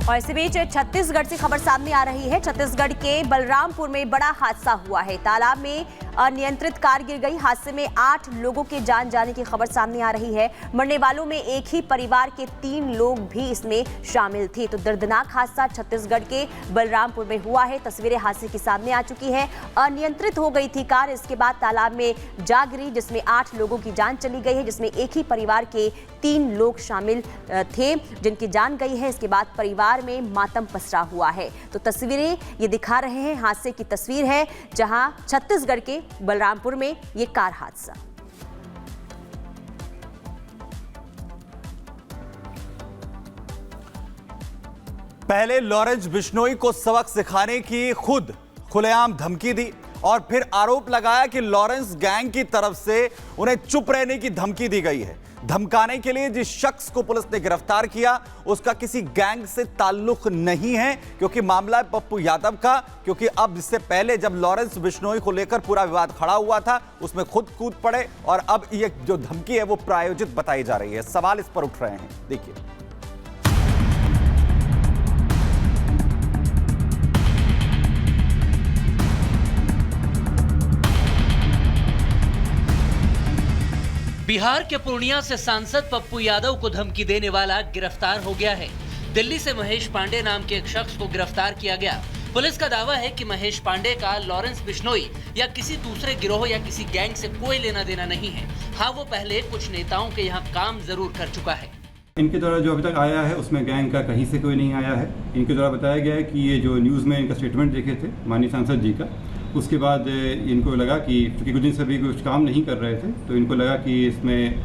और इसी बीच छत्तीसगढ़ से खबर सामने आ रही है। छत्तीसगढ़ के बलरामपुर में बड़ा हादसा हुआ है। तालाब में अनियंत्रित कार गिर गई। हादसे में 8 लोगों के जान जाने की खबर सामने आ रही है। मरने वालों में एक ही परिवार के 3 लोग भी इसमें शामिल थे। तो दर्दनाक हादसा छत्तीसगढ़ के बलरामपुर में हुआ है। तस्वीरें हादसे की सामने आ चुकी है। अनियंत्रित हो गई थी कार, इसके बाद तालाब में जा गिरी, जिसमें 8 लोगों की जान चली गई है, जिसमें एक ही परिवार के 3 लोग शामिल थे जिनकी जान गई है। इसके बाद परिवार में मातम पसरा हुआ है। तो तस्वीरें ये दिखा रहे हैं, हादसे की तस्वीर है जहां छत्तीसगढ़ के बलरामपुर में ये कार हादसा। पहले लॉरेंस बिश्नोई को सबक सिखाने की खुद खुलेआम धमकी दी और फिर आरोप लगाया कि लॉरेंस गैंग की तरफ से उन्हें चुप रहने की धमकी दी गई है। धमकाने के लिए जिस शख्स को पुलिस ने गिरफ्तार किया उसका किसी गैंग से ताल्लुक नहीं है, क्योंकि मामला है पप्पू यादव का। क्योंकि अब इससे पहले जब लॉरेंस बिश्नोई को लेकर पूरा विवाद खड़ा हुआ था, उसमें खुद कूद पड़े और अब ये जो धमकी है वो प्रायोजित बताई जा रही है। सवाल इस पर उठ रहे हैं, देखिए। बिहार के पूर्णिया से सांसद पप्पू यादव को धमकी देने वाला गिरफ्तार हो गया है। दिल्ली से महेश पांडे नाम के एक शख्स को गिरफ्तार किया गया। पुलिस का दावा है कि महेश पांडे का लॉरेंस बिश्नोई या किसी दूसरे गिरोह या किसी गैंग से कोई लेना देना नहीं है। हाँ, वो पहले कुछ नेताओं के यहाँ काम जरूर कर चुका है। इनके द्वारा जो अभी तक आया है उसमें गैंग का कहीं से कोई नहीं आया है। इनके द्वारा बताया गया है कि ये जो न्यूज़ में इनका स्टेटमेंट देखे थे माननीय सांसद जी का, उसके बाद इनको लगा कि क्योंकि कुछ दिन से भी कुछ काम नहीं कर रहे थे, तो इनको लगा कि इसमें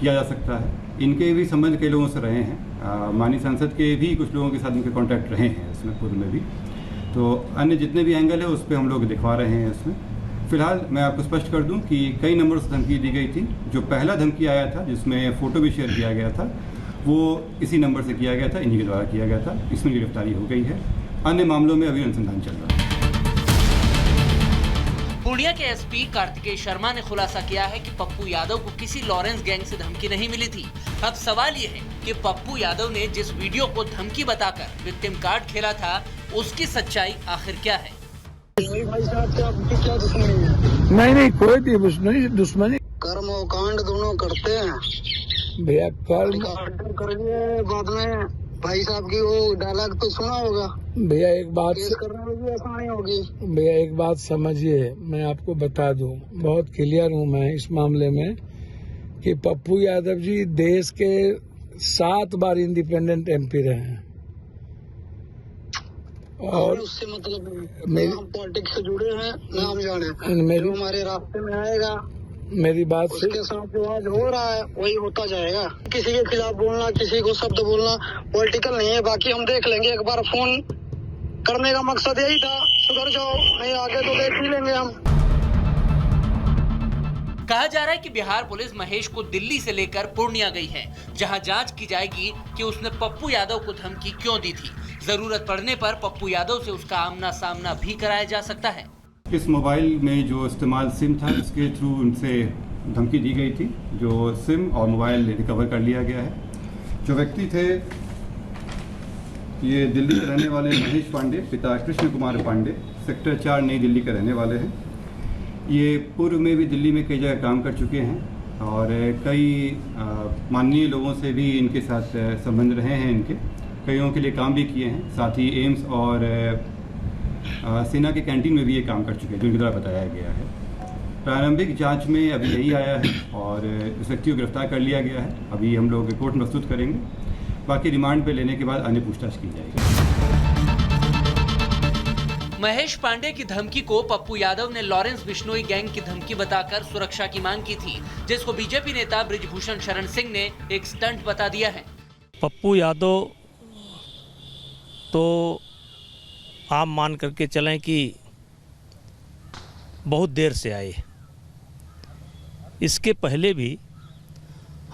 किया जा सकता है। इनके भी संबंध कई लोगों से रहे हैं। माननीय सांसद के भी कुछ लोगों के साथ इनके कॉन्टैक्ट रहे हैं इसमें पूर्व में भी। तो अन्य जितने भी एंगल है उस पर हम लोग दिखवा रहे हैं इसमें। फिलहाल मैं आपको स्पष्ट कर दूं कि कई नंबर से धमकी दी गई थी। जो पहला धमकी आया था जिसमें फ़ोटो भी शेयर किया गया था, वो इसी नंबर से किया गया था, इन्हीं के द्वारा किया गया था। इसमें गिरफ्तारी हो गई है। अन्य मामलों में अभी अनुसंधान चल रहा है। पूर्णिया के एसपी कार्तिकेय शर्मा ने खुलासा किया है कि पप्पू यादव को किसी लॉरेंस गैंग से धमकी नहीं मिली थी। अब सवाल ये है कि पप्पू यादव ने जिस वीडियो को धमकी बताकर विक्टिम कार्ड खेला था, उसकी सच्चाई आखिर क्या है? भाई साहब से आपकी क्या दुश्मनी है? नहीं कोई दुश्मनी कर्म और कांड दोनों करते हैं भैया। कर्म करेंगे बाद में। भाई साहब की वो डायलॉग तो सुना होगा भैया। एक बात करने में भी आसानी होगी भैया, एक बात समझिए, मैं आपको बता दूं, बहुत क्लियर हूं मैं इस मामले में कि पप्पू यादव जी देश के 7 बार इंडिपेंडेंट एमपी रहे हैं और उससे मतलब हम पॉलिटिक्स से जुड़े हैं ना, हम जाने जो हमारे रास्ते में आएगा मेरी बात से उसके साथ जो आज हो रहा है वही होता जाएगा। किसी के खिलाफ बोलना, किसी को शब्द बोलना पॉलिटिकल नहीं है। बाकी हम देख लेंगे। एक बार फोन करने का मकसद यही था, सुधर जाओ, नहीं आगे तो देख ही लेंगे हम। कहा जा रहा है कि बिहार पुलिस महेश को दिल्ली से लेकर पूर्णिया गई है, जहां जांच की जाएगी कि उसने पप्पू यादव को धमकी क्यों दी थी। जरूरत पड़ने पर पप्पू यादव से उसका आमना सामना भी कराया जा सकता है। इस मोबाइल में जो इस्तेमाल सिम था उसके थ्रू उनसे धमकी दी गई थी। जो सिम और मोबाइल रिकवर कर लिया गया है। जो व्यक्ति थे ये दिल्ली के रहने वाले महेश पांडे, पिता कृष्ण कुमार पांडे, सेक्टर 4 नई दिल्ली के रहने वाले हैं। ये पूर्व में भी दिल्ली में कई जगह काम कर चुके हैं और कई माननीय लोगों से भी इनके साथ संबंध रहे हैं। इनके कईयों के लिए काम भी किए हैं। साथ ही एम्स और सेना के कैंटीन में भी ये काम कर चुके हैं, जो इनके द्वारा बताया गया है। प्रारंभिक जांच में अभी यही आया है और इस व्यक्ति को गिरफ्तार कर लिया गया है। अभी हम लोग रिपोर्ट प्रस्तुत करेंगे। बाकी रिमांड पे लेने के बाद अन्य पूछताछ की जाएगी। महेश पांडे की धमकी को पप्पू यादव ने लॉरेंस बिश्नोई गैंग की धमकी बताकर सुरक्षा की मांग की थी, जिसको बीजेपी नेता बृजभूषण शरण सिंह ने एक स्टंट बता दिया है। पप्पू यादव तो आप मान करके चलें कि बहुत देर से आए। इसके पहले भी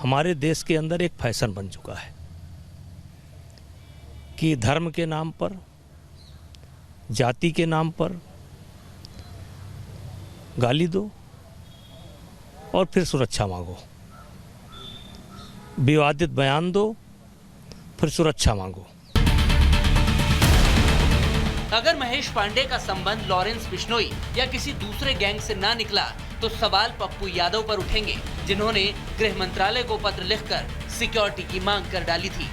हमारे देश के अंदर एक फैशन बन चुका है कि धर्म के नाम पर, जाति के नाम पर गाली दो और फिर सुरक्षा मांगो, विवादित बयान दो फिर सुरक्षा मांगो। अगर महेश पांडे का संबंध लॉरेंस बिश्नोई या किसी दूसरे गैंग से ना निकला तो सवाल पप्पू यादव पर उठेंगे, जिन्होंने गृह मंत्रालय को पत्र लिखकर सिक्योरिटी की मांग कर डाली थी।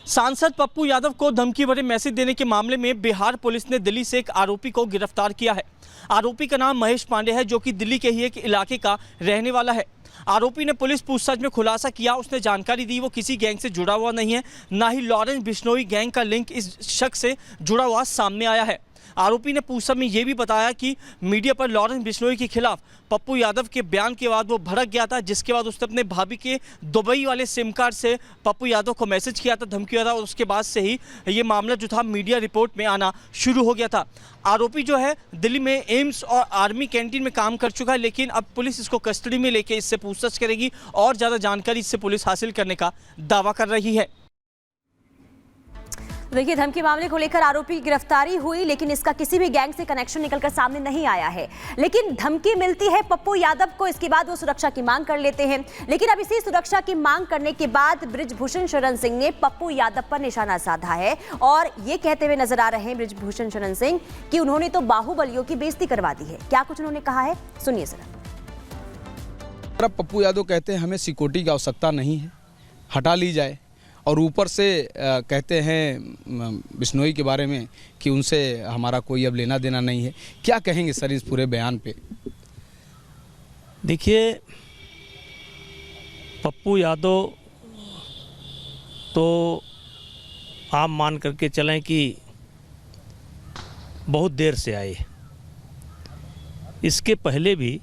सांसद पप्पू यादव को धमकी भरे मैसेज देने के मामले में बिहार पुलिस ने दिल्ली से एक आरोपी को गिरफ्तार किया है। आरोपी का नाम महेश पांडे है, जो कि दिल्ली के ही एक इलाके का रहने वाला है। आरोपी ने पुलिस पूछताछ में खुलासा किया, उसने जानकारी दी वो किसी गैंग से जुड़ा हुआ नहीं है, ना ही लॉरेंस बिश्नोई गैंग का लिंक इस शख्स से जुड़ा हुआ सामने आया है। आरोपी ने पूछताछ में ये भी बताया कि मीडिया पर लॉरेंस बिश्नोई के खिलाफ पप्पू यादव के बयान के बाद वो भड़क गया था, जिसके बाद उसने अपने भाभी के दुबई वाले सिम कार्ड से पप्पू यादव को मैसेज किया था, धमकी दिया था, और उसके बाद से ही ये मामला जो था मीडिया रिपोर्ट में आना शुरू हो गया था। आरोपी जो है दिल्ली में एम्स और आर्मी कैंटीन में काम कर चुका है, लेकिन अब पुलिस इसको कस्टडी में लेके इससे पूछताछ करेगी और ज़्यादा जानकारी इससे पुलिस हासिल करने का दावा कर रही है। देखिए, धमकी मामले को लेकर आरोपी की गिरफ्तारी हुई, लेकिन इसका किसी भी गैंग से कनेक्शन निकलकर सामने नहीं आया है। लेकिन धमकी मिलती है पप्पू यादव को, इसके बाद वो सुरक्षा की मांग कर लेते हैं। लेकिन अब इसी सुरक्षा की मांग करने के बाद बृजभूषण शरण सिंह ने पप्पू यादव पर निशाना साधा है और ये कहते हुए नजर आ रहे हैं बृजभूषण शरण सिंह कि उन्होंने तो बाहुबलियों की बेइज्जती करवा दी है। क्या कुछ उन्होंने कहा है, सुनिए जरा। पप्पू यादव कहते हैं हमें सिक्योरिटी की आवश्यकता नहीं है, हटा ली जाए, और ऊपर से कहते हैं बिश्नोई के बारे में कि उनसे हमारा कोई अब लेना देना नहीं है। क्या कहेंगे सर इस पूरे बयान पे? देखिए, पप्पू यादव तो आप मान करके चलें कि बहुत देर से आए। इसके पहले भी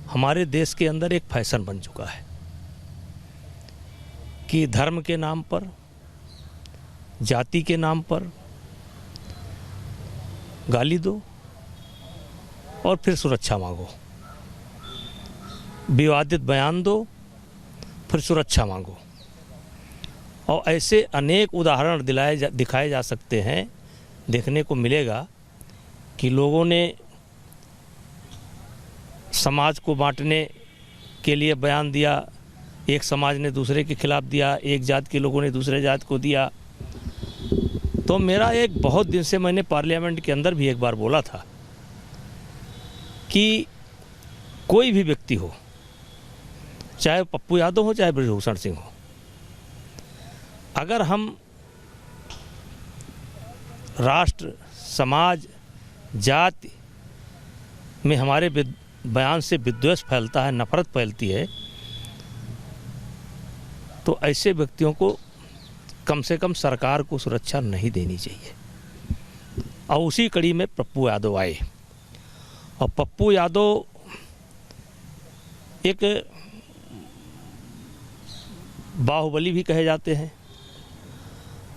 हमारे देश के अंदर एक फैशन बन चुका है कि धर्म के नाम पर, जाति के नाम पर गाली दो और फिर सुरक्षा मांगो, विवादित बयान दो फिर सुरक्षा मांगो। और ऐसे अनेक उदाहरण दिखाए जा सकते हैं। देखने को मिलेगा कि लोगों ने समाज को बांटने के लिए बयान दिया, एक समाज ने दूसरे के खिलाफ दिया, एक जात के लोगों ने दूसरे जात को दिया। तो मेरा एक बहुत दिन से मैंने पार्लियामेंट के अंदर भी एक बार बोला था कि कोई भी व्यक्ति हो, चाहे पप्पू यादव हो चाहे बृजभूषण सिंह हो, अगर हम राष्ट्र, समाज, जाति में हमारे बयान से विद्वेष फैलता है, नफरत फैलती है, तो ऐसे व्यक्तियों को कम से कम सरकार को सुरक्षा नहीं देनी चाहिए। और उसी कड़ी में पप्पू यादव आए। और पप्पू यादव एक बाहुबली भी कहे जाते हैं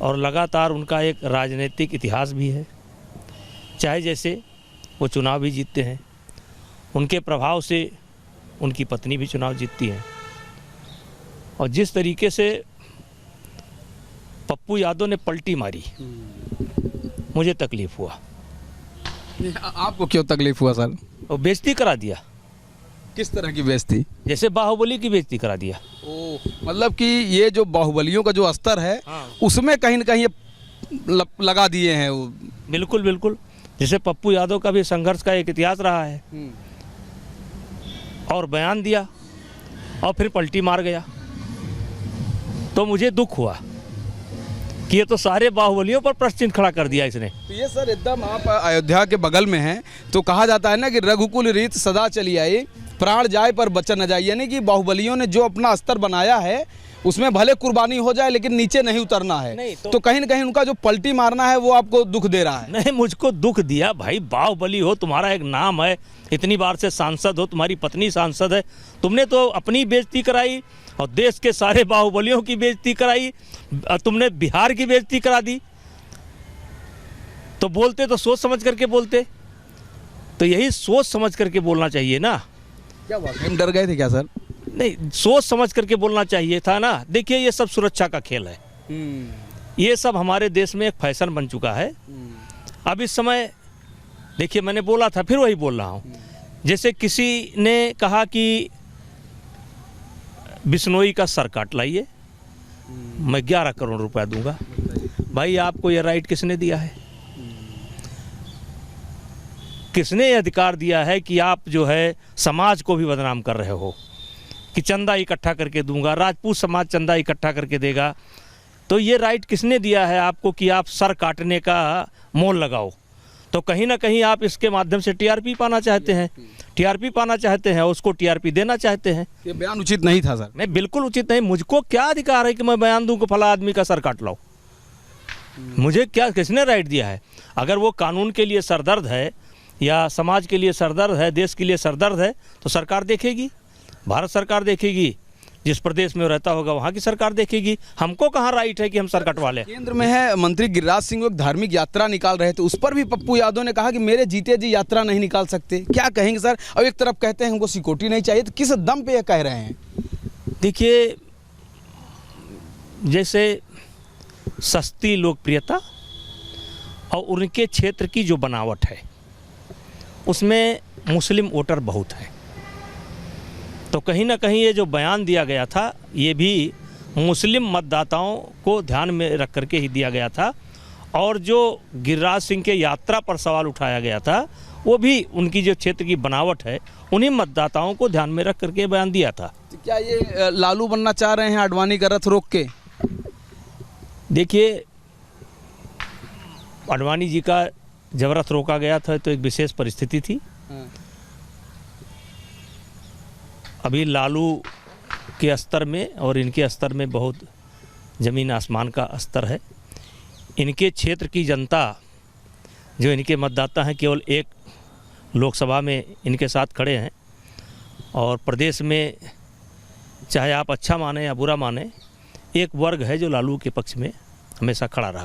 और लगातार उनका एक राजनीतिक इतिहास भी है। चाहे जैसे वो चुनाव भी जीतते हैं, उनके प्रभाव से उनकी पत्नी भी चुनाव जीतती है। और जिस तरीके से पप्पू यादव ने पलटी मारी, मुझे तकलीफ हुआ। आपको क्यों तकलीफ हुआ सर? और बेइज्जती करा दिया। किस तरह की बेइज्जती? जैसे बाहुबली की बेइज्जती करा दिया। मतलब कि ये जो बाहुबलियों का जो स्तर है, हाँ, उसमें कहीं न कहीं ये लगा दिए हैं वो। बिल्कुल बिल्कुल। जैसे पप्पू यादव का भी संघर्ष का एक इतिहास रहा है, और बयान दिया और फिर पलटी मार गया। तो मुझे दुख हुआ कि ये तो सारे बाहुबलियों पर प्रश्न चिन्ह खड़ा कर दिया इसने। तो ये सर एकदम आप अयोध्या के बगल में हैं, तो कहा जाता है ना कि रघुकुल रीत सदा चली आई, प्राण जाए पर बचन न जाए। यानी कि बाहुबलियों ने जो अपना स्तर बनाया है उसमें भले कुर्बानी हो जाए लेकिन नीचे नहीं उतरना है। नहीं, तो कहीं न कहीं उनका जो पलटी मारना है वो आपको दुख दे रहा है। नहीं, मुझको दुख दिया। भाई बाहुबली हो, तुम्हारा एक नाम है, इतनी बार से सांसद हो, तुम्हारी पत्नी सांसद है, तुमने तो अपनी बेइज्जती कराई और देश के सारे बाहुबलियों की बेइज्जती कराई, तुमने बिहार की बेइज्जती करा दी। तो बोलते तो सोच समझ करके बोलते, तो यही सोच समझ करके बोलना चाहिए ना। क्या बात है, हम डर गए थे क्या सर? नहीं, सोच समझ करके बोलना चाहिए था ना। देखिए, ये सब सुरक्षा का खेल है। ये सब हमारे देश में एक फैशन बन चुका है। अब इस समय देखिए, मैंने बोला था, फिर वही बोल रहा हूँ। जैसे किसी ने कहा कि बिश्नोई का सर काट लाइए, मैं 11 करोड़ रुपया दूंगा। भाई, आपको ये राइट किसने दिया है? किसने ये अधिकार दिया है कि आप जो है समाज को भी बदनाम कर रहे हो कि चंदा इकट्ठा करके दूंगा, राजपूत समाज चंदा इकट्ठा करके देगा? तो ये राइट किसने दिया है आपको कि आप सर काटने का मोल लगाओ? तो कहीं ना कहीं आप इसके माध्यम से टीआरपी पाना चाहते हैं, टीआरपी पाना चाहते हैं, उसको टीआरपी देना चाहते हैं। ये बयान उचित नहीं था सर। नहीं, बिल्कुल उचित नहीं। मुझको क्या अधिकार है कि मैं बयान दूं कि फला आदमी का सर काट लाओ? मुझे क्या, किसने राइट दिया है? अगर वो कानून के लिए सरदर्द है या समाज के लिए सरदर्द है, देश के लिए सरदर्द है, तो सरकार देखेगी, भारत सरकार देखेगी, जिस प्रदेश में रहता होगा वहाँ की सरकार देखेगी। हमको कहाँ राइट है कि हम सर कटवा लें? केंद्र में है मंत्री गिरिराज सिंह एक धार्मिक यात्रा निकाल रहे थे, उस पर भी पप्पू यादव ने कहा कि मेरे जीते जी यात्रा नहीं निकाल सकते। क्या कहेंगे सर? और एक तरफ कहते हैं हमको सिक्योरिटी नहीं चाहिए, तो किस दम पे ये कह रहे हैं? देखिए, जैसे सस्ती लोकप्रियता और उनके क्षेत्र की जो बनावट है उसमें मुस्लिम वोटर बहुत है, तो कहीं ना कहीं ये जो बयान दिया गया था ये भी मुस्लिम मतदाताओं को ध्यान में रख करके ही दिया गया था। और जो गिरिराज सिंह के यात्रा पर सवाल उठाया गया था वो भी उनकी जो क्षेत्र की बनावट है उन्हीं मतदाताओं को ध्यान में रख करके बयान दिया था। तो क्या ये लालू बनना चाह रहे हैं आडवाणी का रथ रोक के? देखिए, आडवाणी जी का जब रथ रोका गया था तो एक विशेष परिस्थिति थी। अभी लालू के स्तर में और इनके स्तर में बहुत ज़मीन आसमान का स्तर है। इनके क्षेत्र की जनता, जो इनके मतदाता हैं, केवल एक लोकसभा में इनके साथ खड़े हैं, और प्रदेश में चाहे आप अच्छा माने या बुरा माने, एक वर्ग है जो लालू के पक्ष में हमेशा खड़ा रहा।